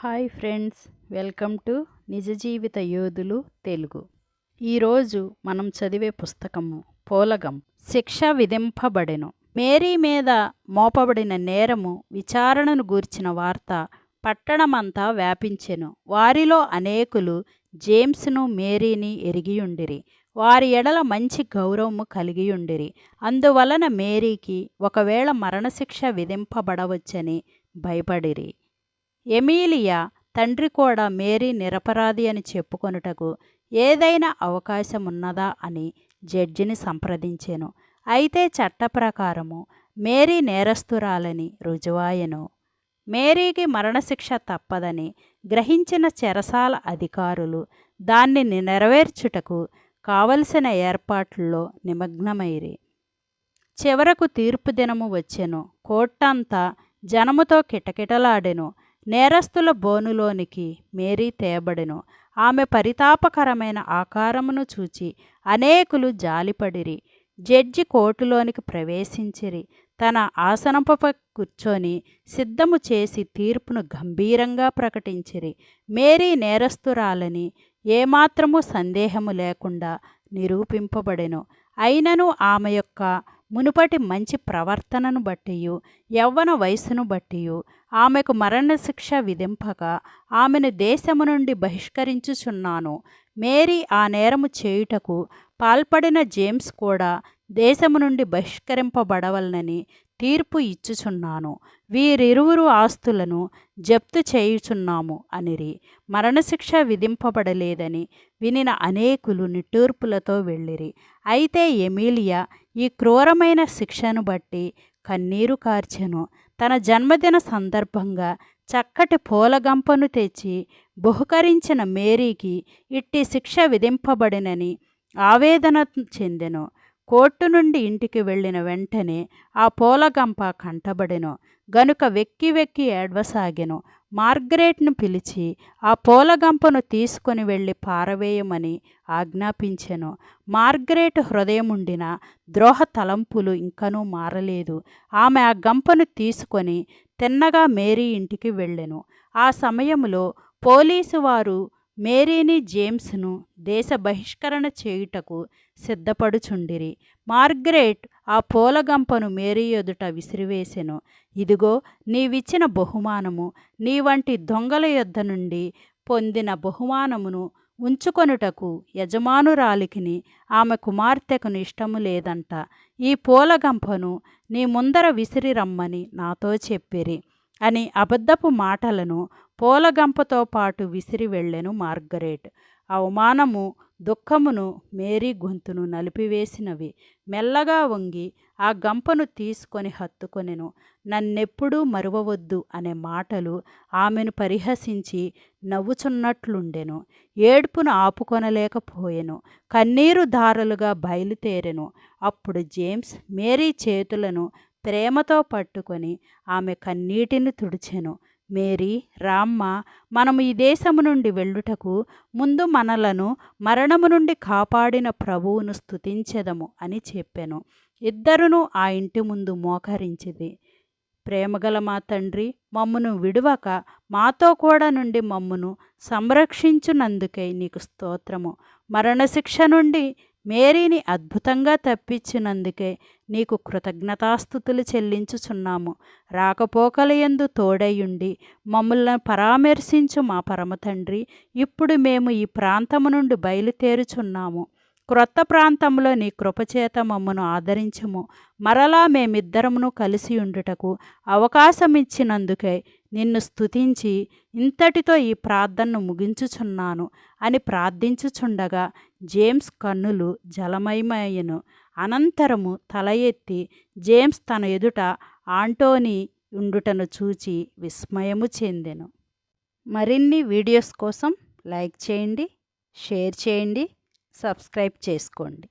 Hi friends, welcome to నిజ జీవిత యోధులు తెలుగు. ఈరోజు మనం చదివే పుస్తకము పోలగం. శిక్ష విధింపబడెను. మేరీ మీద మోపబడిన నేరము విచారణను గూర్చిన వార్త పట్టణమంతా వ్యాపించెను. వారిలో అనేకులు జేమ్స్ను మేరీని ఎరిగియుండిరి. వారి ఎడల మంచి గౌరవము కలిగియుండిరి. అందువలన మేరీకి ఒకవేళ మరణశిక్ష విధింపబడవచ్చని భయపడిరి. ఎమీలియా తండ్రి కూడా మేరీ నిరపరాధి అని చెప్పుకొనుటకు ఏదైనా అవకాశమున్నదా అని జడ్జిని సంప్రదించెను. అయితే చట్ట ప్రకారము మేరీ నేరస్తురాలని రుజువాయెను. మేరీకి మరణశిక్ష తప్పదని గ్రహించిన చెరసాల అధికారులు దాన్ని నెరవేర్చుటకు కావలసిన ఏర్పాట్లలో నిమగ్నమైరి. చివరకు తీర్పు దినము వచ్చెను. కోర్టంతా జనముతో కిటకిటలాడెను. నేరస్తుల బోనులోనికి మేరీ తేబడెను. ఆమె పరితాపకరమైన ఆకారమును చూచి అనేకులు జాలిపడిరి. జడ్జి కోర్టులోనికి ప్రవేశించిరి. తన ఆసనముపై కూర్చొని సిద్ధము చేసి తీర్పును గంభీరంగా ప్రకటించిరి. మేరీ నేరస్తురాలని ఏమాత్రము సందేహము లేకుండా నిరూపింపబడెను. అయినను ఆమె యొక్క మునుపటి మంచి ప్రవర్తనను బట్టియు యవ్వన వయసును బట్టియు ఆమెకు మరణశిక్ష విధింపక ఆమెను దేశము నుండి బహిష్కరించుచున్నాను. మేరీ ఆ నేరము చేయుటకు పాల్పడిన జేమ్స్ కూడా దేశము నుండి బహిష్కరింపబడవలనని తీర్పు ఇచ్చుచున్నాను. వీరిరువురు ఆస్తులను జప్తు చేయుచున్నాము అనిరి. మరణశిక్ష విధింపబడలేదని వినిన అనేకులు నిట్టూర్పులతో వెళ్ళిరి. అయితే ఎమీలియా ఈ క్రూరమైన శిక్షను బట్టి కన్నీరు కార్చెను. తన జన్మదిన సందర్భంగా చక్కటి పూలగంపను తెచ్చి బహుకరించిన మేరీకి ఇట్టి శిక్ష విధింపబడినని ఆవేదన చెందెను. కోర్టు నుండి ఇంటికి వెళ్ళిన వెంటనే ఆ పూలగంప కంటబడెను గనుక వెక్కి వెక్కి ఏడ్వసాగెను. మార్గరెట్ను పిలిచి ఆ పూలగంపను తీసుకొని వెళ్ళి పారవేయమని ఆజ్ఞాపించెను. మార్గరెట్ హృదయముండిన ద్రోహ తలంపులు ఇంకనూ మారలేదు. ఆమె ఆ గంపను తీసుకొని తిన్నగా మేరీ ఇంటికి వెళ్ళెను. ఆ సమయంలో పోలీసు వారు మేరీని జేమ్స్ను దేశ బహిష్కరణ చేయుటకు సిద్ధపడుచుండిరి. మార్గరెట్ ఆ పూలగంపను మేరీ ఎదుట విసిరివేసెను. ఇదిగో నీవిచ్చిన బహుమానము, నీ వంటి దొంగల యొద్ద నుండి పొందిన బహుమానమును ఉంచుకొనుటకు యజమానురాలికిని ఆమె కుమార్తెకును ఇష్టము లేదంట. ఈ పూలగంపను నీ ముందర విసిరి రమ్మని నాతో చెప్పిరి అని అబద్ధపు మాటలను పూలగంపతో పాటు విసిరి వెళ్ళెను మార్గరెట్. అవమానము దుఃఖమును మేరీ గొంతును నలిపివేసినవి. మెల్లగా వంగి ఆ గంపను తీసుకొని హత్తుకొనెను. నన్నెప్పుడూ మరువవద్దు అనే మాటలు ఆమెను పరిహసించి నవ్వుచున్నట్లుండెను. ఏడ్పును ఆపుకొనలేకపోయెను. కన్నీరు ధారలుగా బయలుదేరెను. అప్పుడు జేమ్స్ మేరీ చేతులను ప్రేమతో పట్టుకొని ఆమె కన్నీటిని తుడిచెను. మేరీ, రామ్మ, మనము ఈ దేశము నుండి వెళ్ళుటకు ముందు మనలను మరణము నుండి కాపాడిన ప్రభువును స్తుతించెదము అని చెప్పెను. ఇద్దరును ఆ ఇంటి ముందు మోకరించిరి. ప్రేమగల మా తండ్రి, మమ్మును విడువక మాతో కూడా నుండి మమ్మును సంరక్షించునందుకై నీకు స్తోత్రము. మరణశిక్ష నుండి మేరీని అద్భుతంగా తప్పించినందుకే నీకు కృతజ్ఞతాస్తుతులు చెల్లించుచున్నాము. రాకపోకలయందు తోడయుండి మమ్మల్ని పరామర్శించు మా పరమతండ్రి, ఇప్పుడు మేము ఈ ప్రాంతము నుండి బయలుదేరుచున్నాము. క్రొత్త ప్రాంతంలో నీ కృపచేత మమ్మను ఆదరించుము. మరలా మేమిద్దరమును కలిసి ఉండుటకు అవకాశమిచ్చినందుకై నిన్ను స్తుతించి ఇంతటితో ఈ ప్రార్థనను ముగించుచున్నాను అని ప్రార్థించుచుండగా జేమ్స్ కన్నులు జలమయమయ్యెను. అనంతరము తల ఎత్తి జేమ్స్ తన ఎదుట ఆంటోనీ ఉండుటను చూచి విస్మయము చెందెను. మరిన్ని వీడియోస్ కోసం లైక్ చేయండి, షేర్ చేయండి, సబ్స్క్రైబ్ చేసుకోండి.